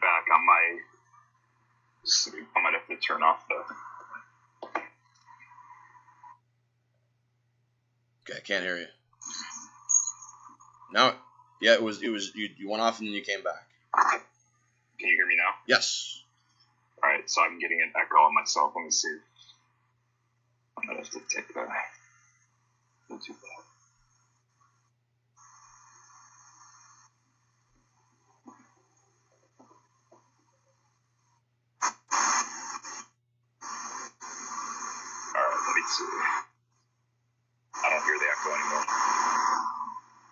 feedback on my. I might have to turn off the. Okay, I can't hear you. Now, yeah, it was you went off and then you came back. Can you hear me now? Yes. All right, so I'm getting an echo on myself. Let me see. I might have to take that. Not too bad. All right, let me see. I don't hear the echo anymore.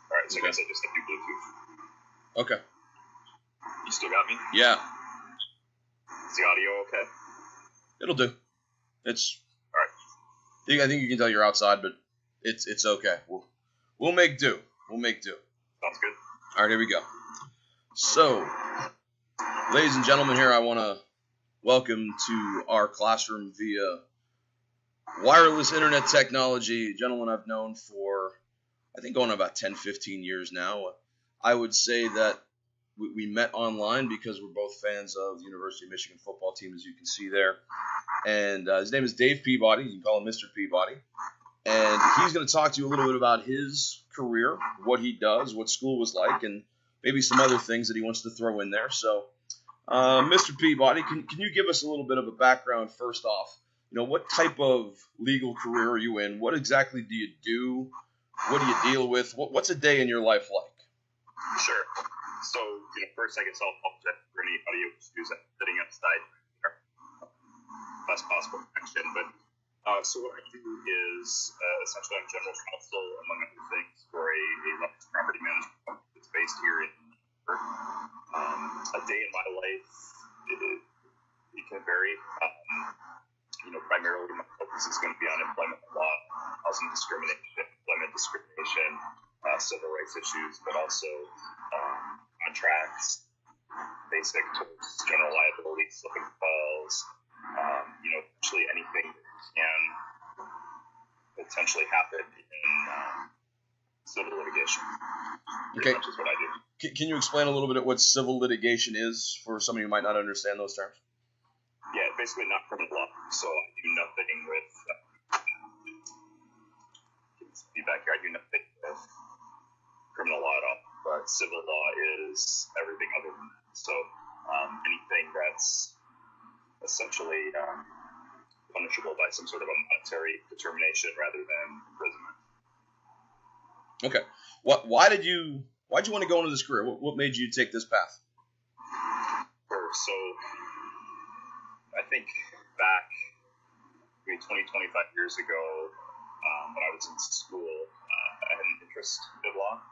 All right, so I guess I just have to do Bluetooth. Okay. You still got me? Yeah. Is the audio okay? It'll do. It's. All right. I think you can tell you're outside, but it's okay. We'll make do. We'll make do. Sounds good. All right, here we go. So, ladies and gentlemen, here I want to welcome to our classroom via wireless internet technology, a gentleman I've known for, I think, going on about 10, 15 years now. I would say that we met online because we're both fans of the University of Michigan football team, as you can see there. And his name is Dave Peabody. You can call him Mr. Peabody. And he's going to talk to you a little bit about his career, what he does, what school was like, and maybe some other things that he wants to throw in there. So, Mr. Peabody, can you give us a little bit of a background first off? You know, what type of legal career are you in? What exactly do you do? What do you deal with? What's a day in your life like? Sure. So, first I guess I'll apologize for any audio issues sitting outside. Best possible connection, but so what I do is essentially I'm general counsel, among other things, for a large property management company that's based here in a day in my life, it can vary. Primarily my focus is going to be on employment law, housing discrimination, civil rights issues, but also contracts, basic tools, general liability, slip and falls, actually anything that can potentially happen in civil litigation. Okay. Which is what I do. Can you explain a little bit of what civil litigation is for somebody who might not understand those terms? Yeah, basically not criminal law. So I do nothing with feedback here. I do nothing with criminal law at all. But civil law is everything other than that. So anything that's essentially punishable by some sort of a monetary determination rather than imprisonment. Okay. Why'd you want to go into this career? What made you take this path? Sure. So I think back maybe 20, 25 years ago, when I was in school, I had an interest in law.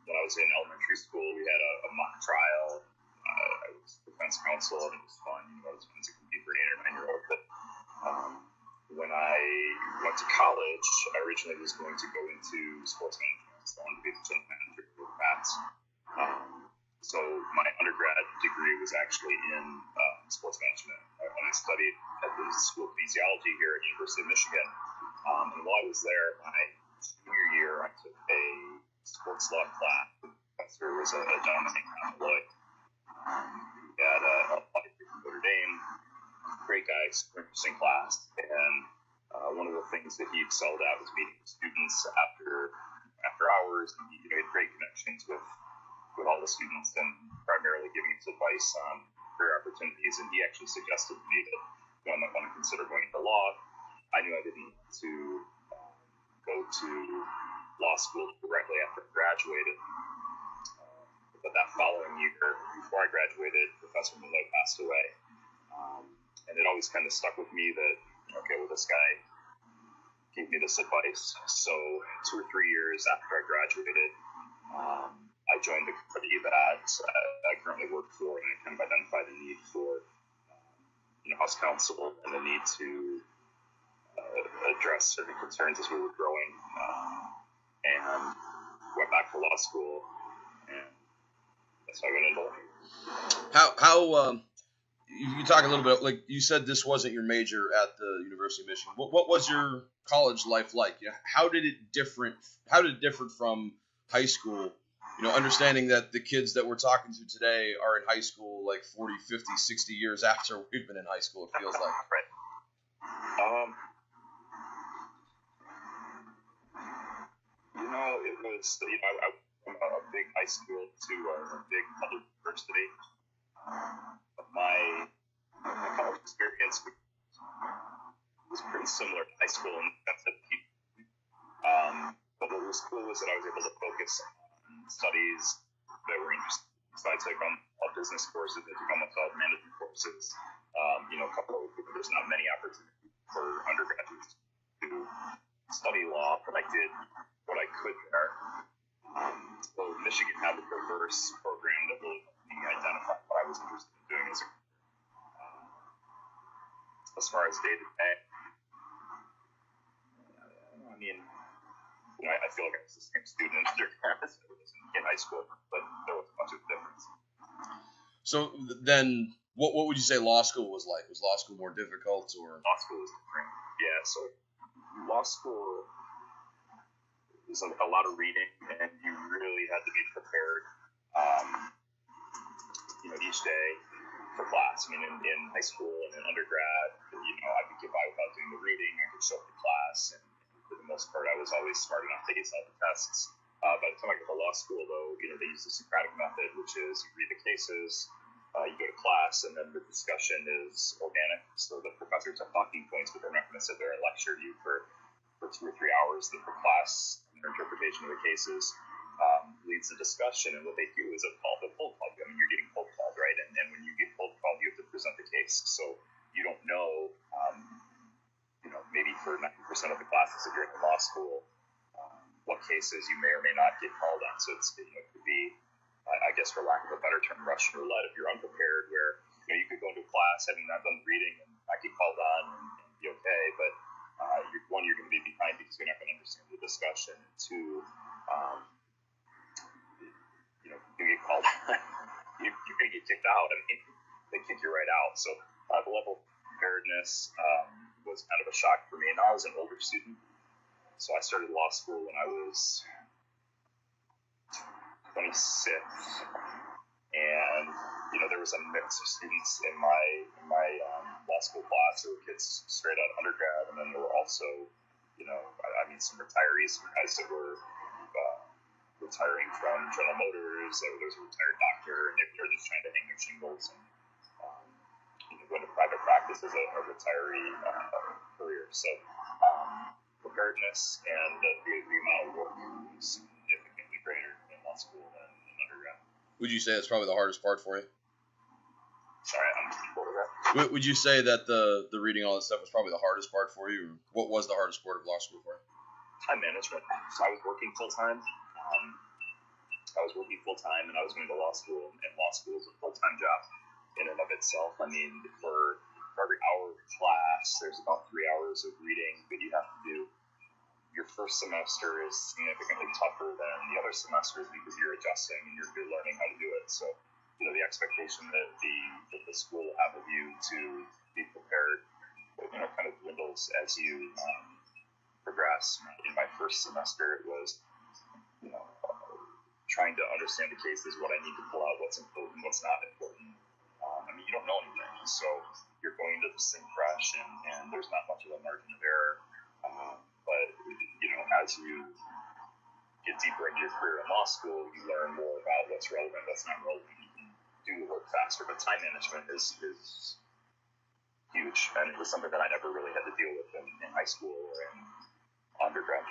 When I was in elementary school, we had a mock trial. I was defense counsel, and it was fun. I was fun to compete for an 8 or 9-year-old. But when I went to college, I originally was going to go into sports management. So I wanted to be the general manager for Pats. So my undergrad degree was actually in sports management. And I studied at the School of Kinesiology here at the University of Michigan. And while I was there, my junior year, I took a sports law class. The professor was a gentleman named Tom Lloyd. He had a law degree from Notre Dame. Great guy, super interesting class. And one of the things that he excelled at was meeting students after hours. And he had great connections with all the students and primarily giving us advice on career opportunities. And he actually suggested to me that I might want to consider going into law. I knew I didn't want to go to law school directly after I graduated. But that following year, before I graduated, Professor Malloy passed away. And it always kind of stuck with me that, this guy gave me this advice. So 2 or 3 years after I graduated, I joined the company that I currently work for, and I kind of identified the need for house counsel and the need to address certain concerns as we were growing, and went back to law school, and that's how I got into law. How you talk a little bit, like you said, this wasn't your major at the University of Michigan. What was your college life like? How did it differ from high school understanding that the kids that we're talking to today are in high school like 40, 50, 60 years after we've been in high school, it feels like. Right. It was, I went from a big high school to a big public university. My college experience was pretty similar to high school in the sense that but what was cool was that I was able to focus on studies that were interesting. So I took on all business courses, I took on all management courses. There's not many opportunities for undergraduates to study law, but I did what I could there. So Michigan had a diverse program that really helped me identify what I was interested in doing as far as day to day. I feel like I was the same student in undergrad as I was in high school, but there was much of a difference. So then, what would you say law school was like? Was law school more difficult, or? Law school was different. Yeah, so law school was a lot of reading, and you really had to be prepared, each day for class. In high school and in undergrad, I could get by without doing the reading. I could show up to class, and for the most part, I was always smart enough to get all the tests. By the time I got to law school, though, they use the Socratic method, which is you read the cases, you go to class, and then the discussion is organic. So the professors have talking points, but they're not going to sit there and lecture you for 2 or 3 hours. The class, their interpretation of the cases, leads the discussion, and what they do is called the cold call. You're getting cold called, right? And then when you get cold called, you have to present the case. So you don't know, maybe for 90% of the classes if you're in law school, what cases you may or may not get called on. So it could be, I guess for lack of a better term, Russian roulette if you're unprepared, where you could go into class having not done reading and not get called on and be okay, but you're going to be behind because you're not going to understand the discussion. Two, you get called on, you're going to get kicked out. They kick you right out. So the level of preparedness was kind of a shock for me. And I was an older student, so I started law school when I was 26, and there was a mix of students in my law school class. There were kids straight out of undergrad, and then there were also some retirees, some guys that were retiring from General Motors. There was a retired doctor, and they were just trying to hang their shingles and go into private practice as a retiree career. So preparedness and the amount of work was significantly greater in law school than in undergrad. Would you say that's probably the hardest part for you? Sorry, what was that? Would you say that the reading all this stuff was probably the hardest part for you? What was the hardest part of law school for you? Time management. So I was working full time. And I was going to law school, and law school is a full-time job in and of itself. For every hour of class, there's about 3 hours of reading that you have to do. Your first semester is significantly tougher than the other semesters because you're adjusting and you're learning how to do it. So, the expectation that the school will have of you to be prepared, kind of dwindles as you progress. In my first semester, it was, trying to understand the cases, what I need to pull out, what's important, what's not important. You don't know anything, so you're going into this thing fresh, and there's not much of a margin of error. But as you get deeper into your career in law school, you learn more about what's relevant, what's not relevant. You can do the work faster, but time management is huge, and it was something that I never really had to deal with in high school or in undergrad.